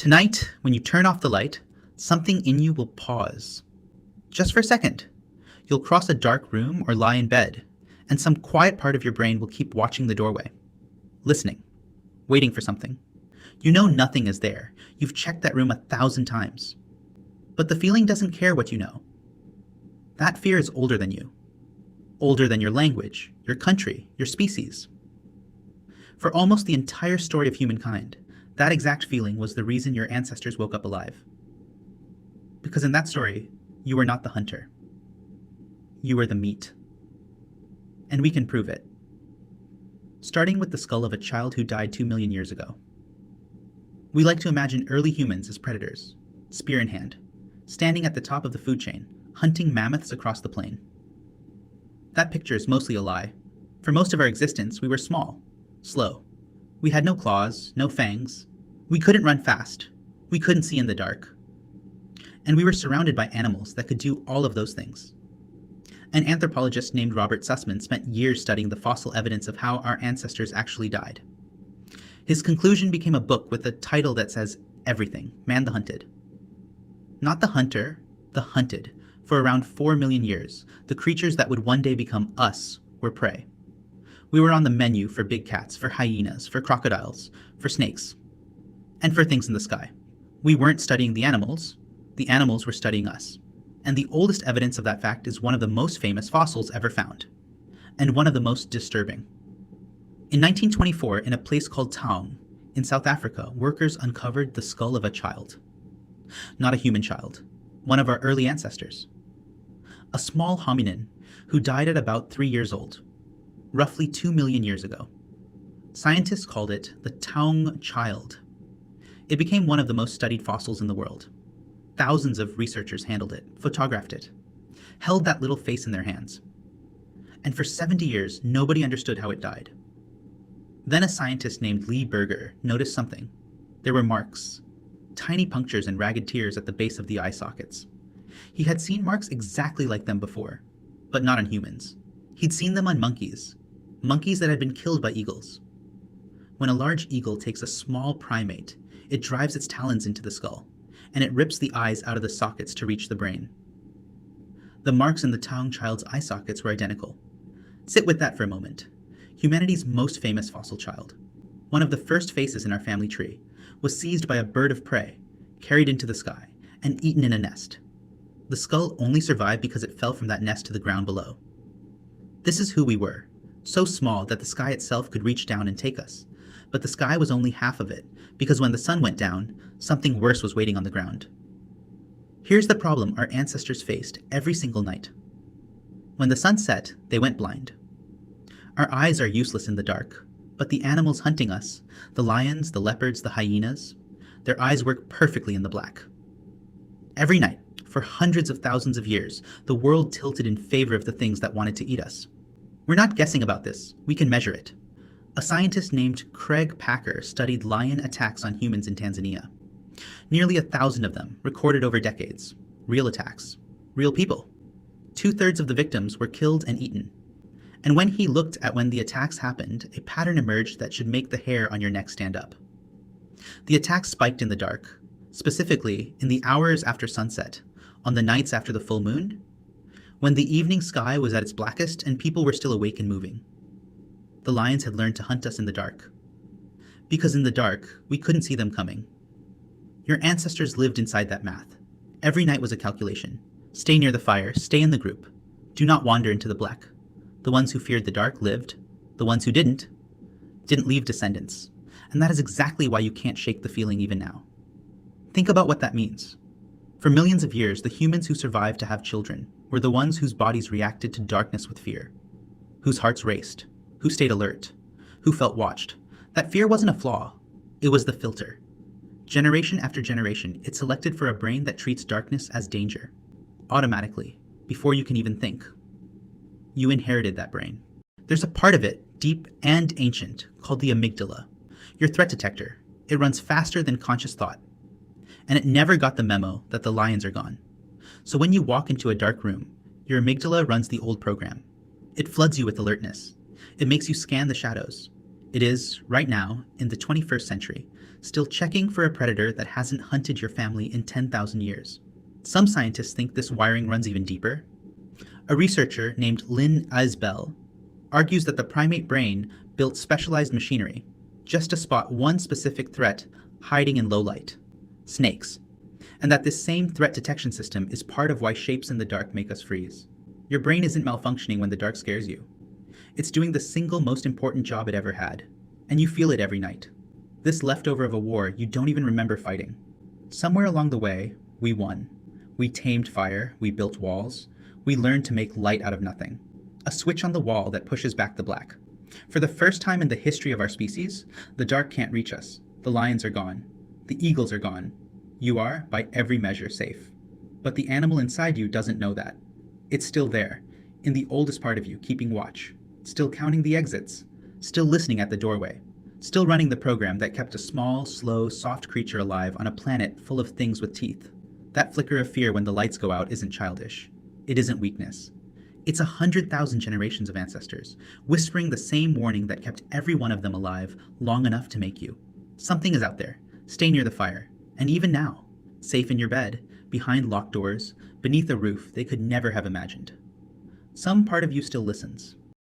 Tonight, when you turn off the light, something in you will pause. Just for a second. You'll cross a dark room or lie in bed, and some quiet part of your brain will keep watching the doorway, listening, waiting for something. You know nothing is there. You've checked that room 1,000 times. But the feeling doesn't care what you know. That fear is older than you. Older than your language, your country, your species. For almost the entire story of humankind, that exact feeling was the reason your ancestors woke up alive. Because in that story, you were not the hunter. You were the meat. And we can prove it. Starting with the skull of a child who died 2 million years ago. We like to imagine early humans as predators, spear in hand, standing at the top of the food chain, hunting mammoths across the plain. That picture is mostly a lie. For most of our existence, we were small, slow. We had no claws, no fangs. We couldn't run fast. We couldn't see in the dark. And we were surrounded by animals that could do all of those things. An anthropologist named Robert Sussman spent years studying the fossil evidence of how our ancestors actually died. His conclusion became a book with a title that says everything, Man the Hunted. Not the hunter, the hunted. For around 4 million years, the creatures that would one day become us were prey. We were on the menu for big cats, for hyenas, for crocodiles, for snakes, and for things in the sky. We weren't studying the animals were studying us. And the oldest evidence of that fact is one of the most famous fossils ever found, and one of the most disturbing. In 1924, in a place called Taung, in South Africa, workers uncovered the skull of a child. Not a human child, one of our early ancestors. A small hominin who died at about 3 years old, roughly 2 million years ago. Scientists called it the Taung child. It became one of the most studied fossils in the world. Thousands of researchers handled it, photographed it, held that little face in their hands. And for 70 years, nobody understood how it died. Then a scientist named Lee Berger noticed something. There were marks, tiny punctures and ragged tears at the base of the eye sockets. He had seen marks exactly like them before, but not on humans. He'd seen them on monkeys that had been killed by eagles. When a large eagle takes a small primate, it drives its talons into the skull, and it rips the eyes out of the sockets to reach the brain. The marks in the Taung child's eye sockets were identical. Sit with that for a moment. Humanity's most famous fossil child, one of the first faces in our family tree, was seized by a bird of prey, carried into the sky, and eaten in a nest. The skull only survived because it fell from that nest to the ground below. This is who we were, so small that the sky itself could reach down and take us. But the sky was only half of it, because when the sun went down, something worse was waiting on the ground. Here's the problem our ancestors faced every single night. When the sun set, they went blind. Our eyes are useless in the dark, but the animals hunting us, the lions, the leopards, the hyenas, their eyes work perfectly in the black. Every night, for hundreds of thousands of years, the world tilted in favor of the things that wanted to eat us. We're not guessing about this, we can measure it. A scientist named Craig Packer studied lion attacks on humans in Tanzania. Nearly 1,000 of them, recorded over decades. Real attacks. Real people. 2/3 of the victims were killed and eaten. And when he looked at when the attacks happened, a pattern emerged that should make the hair on your neck stand up. The attacks spiked in the dark, specifically in the hours after sunset, on the nights after the full moon, when the evening sky was at its blackest and people were still awake and moving. The lions had learned to hunt us in the dark. Because in the dark, we couldn't see them coming. Your ancestors lived inside that math. Every night was a calculation. Stay near the fire, stay in the group. Do not wander into the black. The ones who feared the dark lived. The ones who didn't leave descendants. And that is exactly why you can't shake the feeling even now. Think about what that means. For millions of years, the humans who survived to have children were the ones whose bodies reacted to darkness with fear, whose hearts raced, who stayed alert, who felt watched. That fear wasn't a flaw, it was the filter. Generation after generation, it selected for a brain that treats darkness as danger, automatically, before you can even think. You inherited that brain. There's a part of it, deep and ancient, called the amygdala, your threat detector. It runs faster than conscious thought. And it never got the memo that the lions are gone. So when you walk into a dark room, your amygdala runs the old program. It floods you with alertness. It makes you scan the shadows. It is, right now, in the 21st century, still checking for a predator that hasn't hunted your family in 10,000 years. Some scientists think this wiring runs even deeper. A researcher named Lynn Isbell argues that the primate brain built specialized machinery just to spot one specific threat hiding in low light: snakes, and that this same threat detection system is part of why shapes in the dark make us freeze. Your brain isn't malfunctioning when the dark scares you. It's doing the single most important job it ever had, and you feel it every night. This leftover of a war you don't even remember fighting. Somewhere along the way, we won. We tamed fire, we built walls, we learned to make light out of nothing. A switch on the wall that pushes back the black. For the first time in the history of our species, the dark can't reach us. The lions are gone. The eagles are gone. You are, by every measure, safe. But the animal inside you doesn't know that. It's still there, in the oldest part of you, keeping watch, still counting the exits, still listening at the doorway, still running the program that kept a small, slow, soft creature alive on a planet full of things with teeth. That flicker of fear when the lights go out isn't childish. It isn't weakness. It's 100,000 generations of ancestors, whispering the same warning that kept every one of them alive long enough to make you. Something is out there. Stay near the fire. And even now, safe in your bed, behind locked doors, beneath a roof they could never have imagined. Some part of you still listens.